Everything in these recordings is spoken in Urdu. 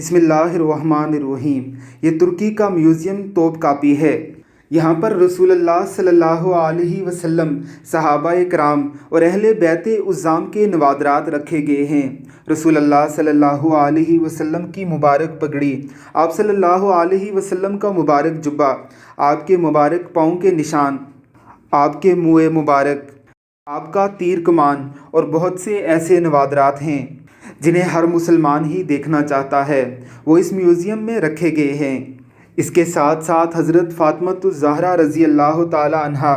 بسم اللہ الرحمن الرحیم۔ یہ ترکی کا میوزیم توپ کاپی ہے۔ یہاں پر رسول اللہ صلی اللہ علیہ وسلم، صحابہ کرام اور اہل بیت عظام کے نوادرات رکھے گئے ہیں۔ رسول اللہ صلی اللہ علیہ وسلم کی مبارک پگڑی، آپ صلی اللہ علیہ وسلم کا مبارک جبہ، آپ کے مبارک پاؤں کے نشان، آپ کے منہ مبارک، آپ کا تیر کمان اور بہت سے ایسے نوادرات ہیں جنہیں ہر مسلمان ہی دیکھنا چاہتا ہے، وہ اس میوزیم میں رکھے گئے ہیں۔ اس کے ساتھ ساتھ حضرت فاطمۃ الزہرا رضی اللہ تعالی عنہا،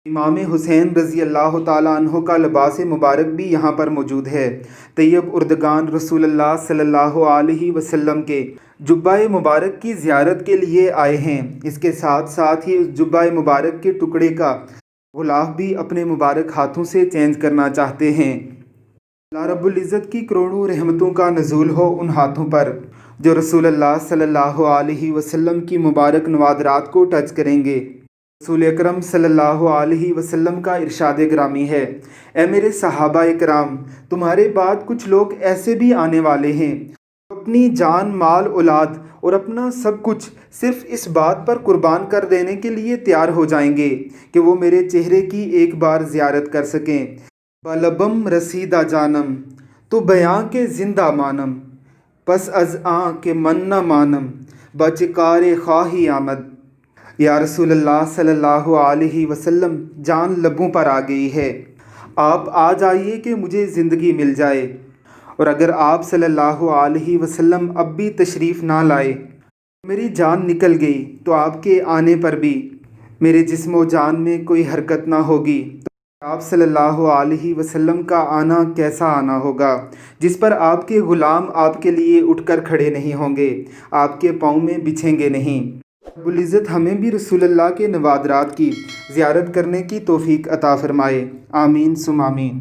امام حسین رضی اللہ تعالی عنہ کا لباس مبارک بھی یہاں پر موجود ہے۔ طیب اردگان رسول اللہ صلی اللہ علیہ وسلم کے جبہ مبارک کی زیارت کے لیے آئے ہیں۔ اس کے ساتھ ساتھ ہی اس جبہ مبارک کے ٹکڑے کا غلاف بھی اپنے مبارک ہاتھوں سے چینج کرنا چاہتے ہیں۔ اللہ رب العزت کی کروڑوں رحمتوں کا نزول ہو ان ہاتھوں پر جو رسول اللہ صلی اللہ علیہ وسلم کی مبارک نوادرات کو ٹچ کریں گے۔ رسول اکرم صلی اللہ علیہ وسلم کا ارشاد گرامی ہے، اے میرے صحابہ کرام، تمہارے بعد کچھ لوگ ایسے بھی آنے والے ہیں جو اپنی جان، مال، اولاد اور اپنا سب کچھ صرف اس بات پر قربان کر دینے کے لیے تیار ہو جائیں گے کہ وہ میرے چہرے کی ایک بار زیارت کر سکیں۔ بلبم رسیدہ جانم تو بیاں کے زندہ مانم، پس از آں کے من نہ مانم، بچکار خواہی آمد۔ یا رسول اللہ صلی اللہ علیہ وسلم، جان لبوں پر آ گئی ہے، آپ آ جائیے کہ مجھے زندگی مل جائے۔ اور اگر آپ صلی اللہ علیہ وسلم اب بھی تشریف نہ لائے، میری جان نکل گئی تو آپ کے آنے پر بھی میرے جسم و جان میں کوئی حرکت نہ ہوگی، آپ صلی اللہ علیہ وسلم کا آنا کیسا آنا ہوگا جس پر آپ کے غلام آپ کے لیے اٹھ کر کھڑے نہیں ہوں گے، آپ کے پاؤں میں بچھیں گے نہیں۔ رب العزت ہمیں بھی رسول اللہ کے نوادرات کی زیارت کرنے کی توفیق عطا فرمائے، آمین ثم آمین۔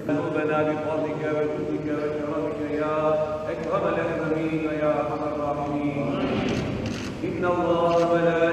ربنا بفضلك وجودك وكرمك يا أكرم الأكرمين يا أرحم الراحمين. إن الله وملائكته